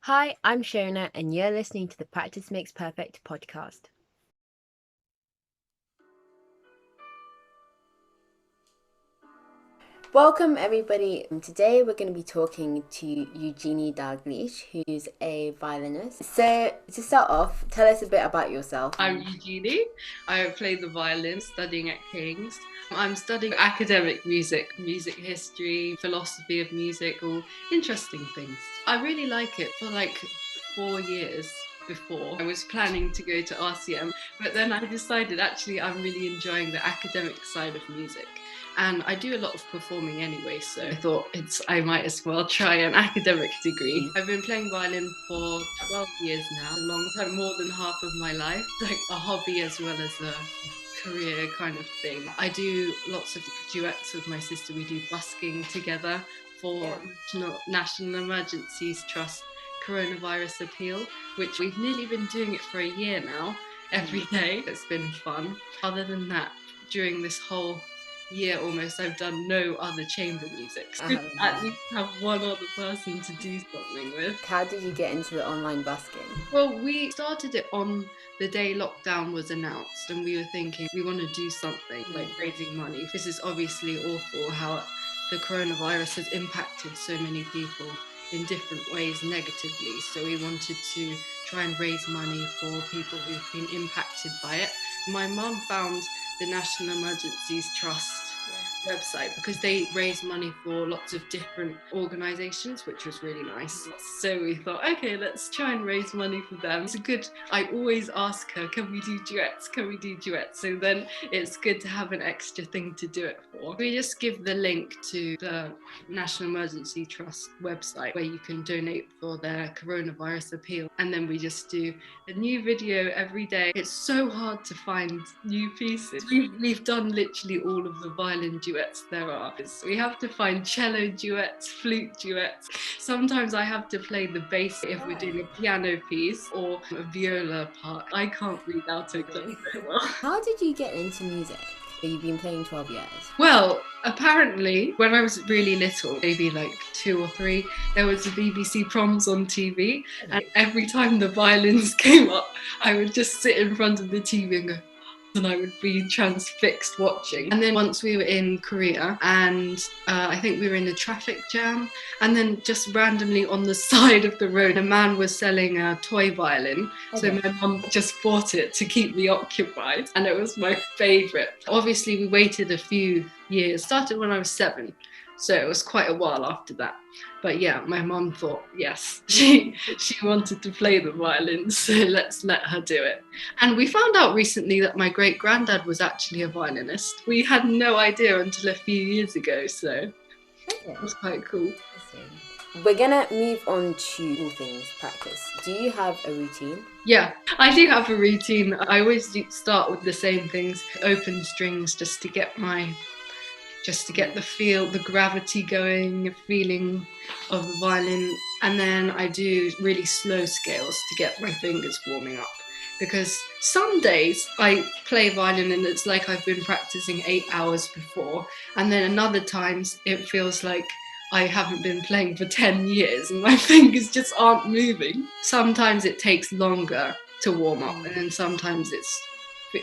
Hi, I'm Shona, and you're listening to the Practice Makes Perfect podcast. Welcome, everybody. Today we're going to be talking to Eugenie Dalgleish, who's a violinist. So, to start off, tell us a bit about yourself. I'm Eugenie. I play the violin, studying at King's. I'm studying academic music history, philosophy of music, all interesting things. I really like it. For like 4 years before, I was planning to go to RCM, but then I decided actually I'm really enjoying the academic side of music. And I do a lot of performing anyway, so I thought I might as well try an academic degree. I've been playing violin for 12 years now, a long time, more than half of my life, like a hobby as well as a career kind of thing. I do lots of duets with my sister. We do busking together for National Emergencies Trust coronavirus appeal, which we've nearly been doing it for a year now, every day. It's been fun. Other than that, during this whole year almost, I've done no other chamber music. So at least have one other person to do something with. How did you get into the online busking? Well, we started it on the day lockdown was announced, and we were thinking we want to do something like raising money. This is obviously awful how the coronavirus has impacted so many people in different ways negatively. So we wanted to try and raise money for people who've been impacted by it. My mum found the National Emergencies Trust website because they raise money for lots of different organizations, which was really nice. So we thought, okay, let's try and raise money for them. It's a good, I always ask her, can we do duets? Can we do duets? So then it's good to have an extra thing to do it for. We just give the link to the National Emergency Trust website where you can donate for their coronavirus appeal. And then we just do a new video every day. It's so hard to find new pieces. We've done literally all of the violin duets there are. We have to find cello duets, flute duets. Sometimes I have to play the bass if we're doing a piano piece or a viola part. I can't read out of them very well. How did you get into music? You've been playing 12 years. Well, apparently, when I was really little, maybe like 2 or 3, there was the BBC proms on TV, and every time the violins came up, I would just sit in front of the TV and go, and I would be transfixed watching. And then once we were in Korea, and I think we were in a traffic jam, and then just randomly on the side of the road, a man was selling a toy violin. So my mum just bought it to keep me occupied, and it was my favourite. Obviously, we waited a few years. Started when I was 7, so it was quite a while after that. But yeah, my mum thought, yes, she wanted to play the violin, so let's let her do it. And we found out recently that my great-granddad was actually a violinist. We had no idea until a few years ago, so it was quite cool. We're gonna move on to all things practice. Do you have a routine? Yeah, I do have a routine. I always start with the same things, open strings, just to get the feel, the gravity going, feeling of the violin. And then I do really slow scales to get my fingers warming up. Because some days I play violin and it's like I've been practicing 8 hours before. And then another times it feels like I haven't been playing for 10 years and my fingers just aren't moving. Sometimes it takes longer to warm up, and then sometimes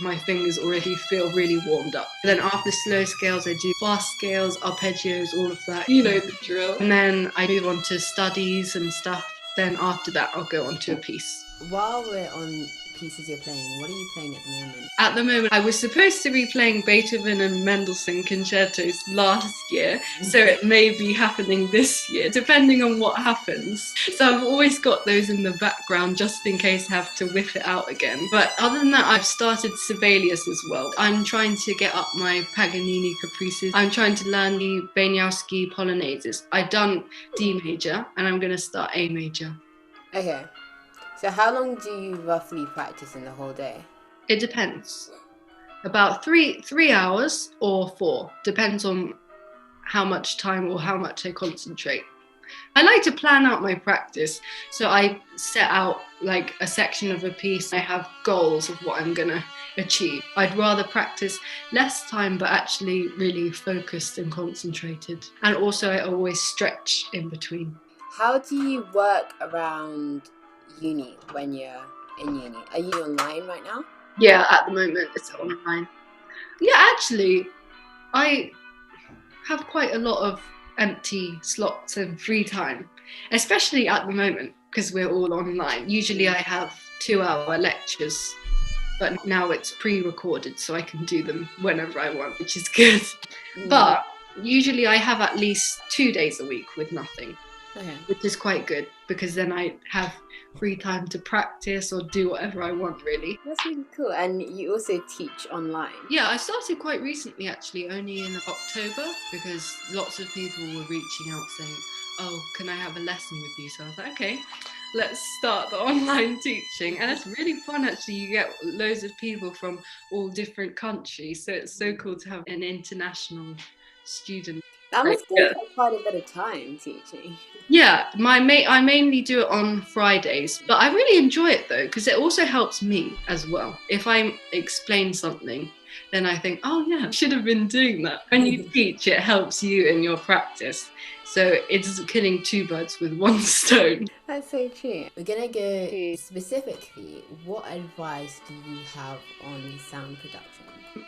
my fingers already feel really warmed up. And then after slow scales, I do fast scales, arpeggios, all of that. You know the drill. And then I move on to studies and stuff. Then after that, I'll go on to a piece. While we're on pieces you're playing, what are you playing at the moment? At the moment, I was supposed to be playing Beethoven and Mendelssohn concertos last year, so it may be happening this year, depending on what happens. So I've always got those in the background just in case I have to whip it out again. But other than that, I've started Sibelius as well. I'm trying to get up my Paganini caprices. I'm trying to learn the Beniowski polonaises. I've done D major, and I'm going to start A major. Okay. So how long do you roughly practice in the whole day? It depends. About three hours or 4. Depends on how much time or how much I concentrate. I like to plan out my practice. So I set out like a section of a piece. I have goals of what I'm going to achieve. I'd rather practice less time, but actually really focused and concentrated. And also I always stretch in between. How do you work around uni when you're in uni? Are you online right now? Yeah, at the moment it's online. Yeah, actually, I have quite a lot of empty slots and free time, especially at the moment because we're all online. Usually I have 2-hour lectures, but now it's pre-recorded so I can do them whenever I want, which is good. But usually I have at least 2 days a week with nothing, which is quite good because then I have free time to practice or do whatever I want, really. That's really cool. And you also teach online? Yeah, I started quite recently, actually, only in October, because lots of people were reaching out saying, oh, can I have a lesson with you? So I was like, okay, let's start the online teaching. And it's really fun, actually. You get loads of people from all different countries, so it's so cool to have an international student. That must take quite a bit of time teaching. Yeah, I mainly do it on Fridays, but I really enjoy it though, because it also helps me as well. If I explain something, then I think, oh yeah, I should have been doing that. When you teach, it helps you in your practice. So it's killing 2 birds with 1 stone. That's so true. We're gonna go to specifically, what advice do you have on sound production?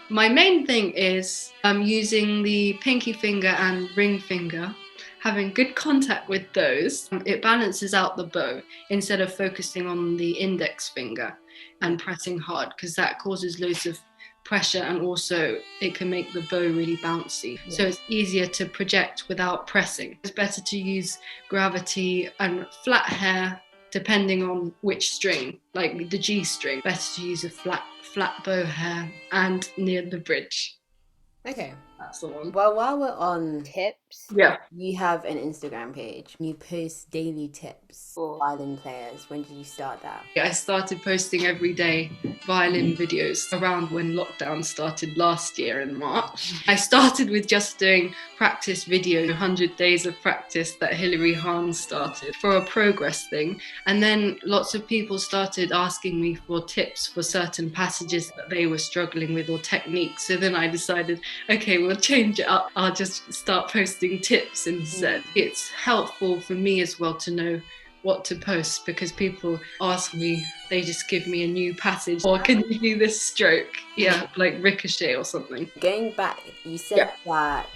My main thing is using the pinky finger and ring finger, having good contact with those. It balances out the bow instead of focusing on the index finger and pressing hard, because that causes loads of pressure and also it can make the bow really bouncy. So it's easier to project without pressing. It's better to use gravity and flat hair depending on which string, like the G string. Better to use a flat bow hair and near the bridge. Okay. That's the one. Well, while we're on tips, yeah, you have an Instagram page. You post daily tips for violin players. When did you start that? I started posting every day violin videos around when lockdown started last year in March. I started with just doing practice video, 100 days of practice that Hilary Hahn started for a progress thing. And then lots of people started asking me for tips for certain passages that they were struggling with or techniques. So then I decided, okay, we'll change it up. I'll just start posting tips instead. It's helpful for me as well to know what to post, because people ask me, they just give me a new passage, or can you do this stroke? Yeah, like ricochet or something. Going back, you said that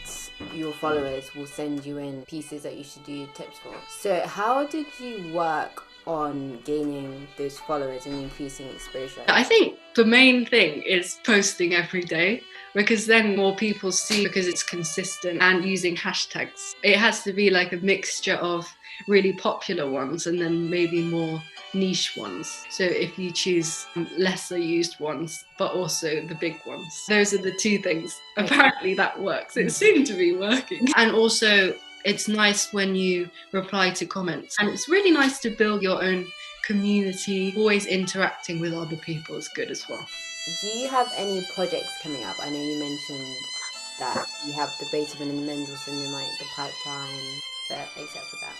your followers will send you in pieces that you should do tips for. So how did you work on gaining those followers and increasing exposure? I think the main thing is posting every day, because then more people see, because it's consistent, and using hashtags. It has to be like a mixture of really popular ones and then maybe more niche ones. So if you choose lesser used ones but also the big ones, those are the 2 things. Apparently that works. It seemed to be working. And also it's nice when you reply to comments, and it's really nice to build your own community. Always interacting with other people is good as well. Do you have any projects coming up? I know you mentioned that you have the Beethoven and Mendelssohn in like the pipeline, but except for that.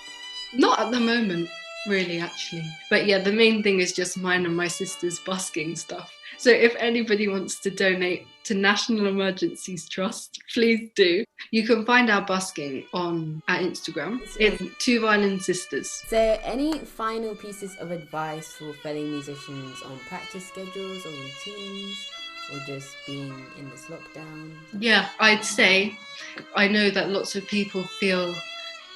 Not at the moment, really, actually. But yeah, the main thing is just mine and my sister's busking stuff. So if anybody wants to donate to National Emergencies Trust, please do. You can find our busking on our Instagram. It's 2 Violin Sisters. So any final pieces of advice for fellow musicians on practice schedules or routines, or just being in this lockdown? Yeah, I'd say, I know that lots of people feel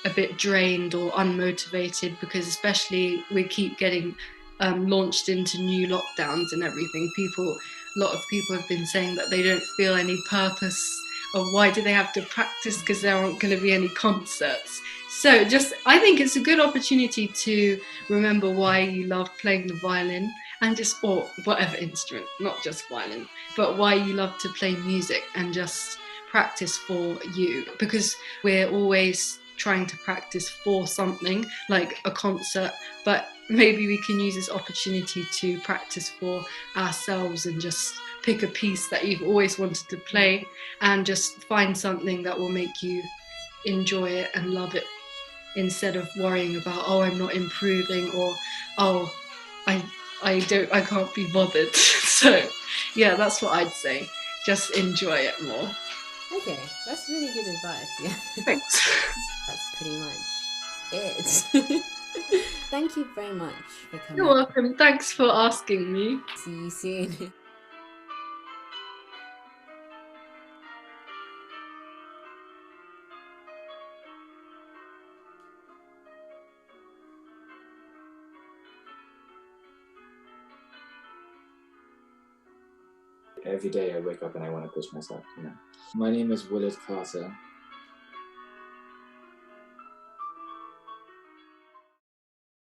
a bit drained or unmotivated, because especially we keep getting launched into new lockdowns and everything. A lot of people have been saying that they don't feel any purpose, or why do they have to practice because there aren't going to be any concerts. So I think it's a good opportunity to remember why you love playing the violin, and or whatever instrument, not just violin, but why you love to play music, and just practice for you, because we're always trying to practice for something like a concert, but maybe we can use this opportunity to practice for ourselves and just pick a piece that you've always wanted to play and just find something that will make you enjoy it and love it, instead of worrying about, oh, I'm not improving, or oh, I can't be bothered. So yeah, that's what I'd say. Just enjoy it more. Okay, that's really good advice. Yeah. Thanks. That's pretty much it. Thank you very much for coming. You're welcome. Thanks for asking me. See you soon. Every day I wake up and I want to push myself, you know. My name is Willard Carter.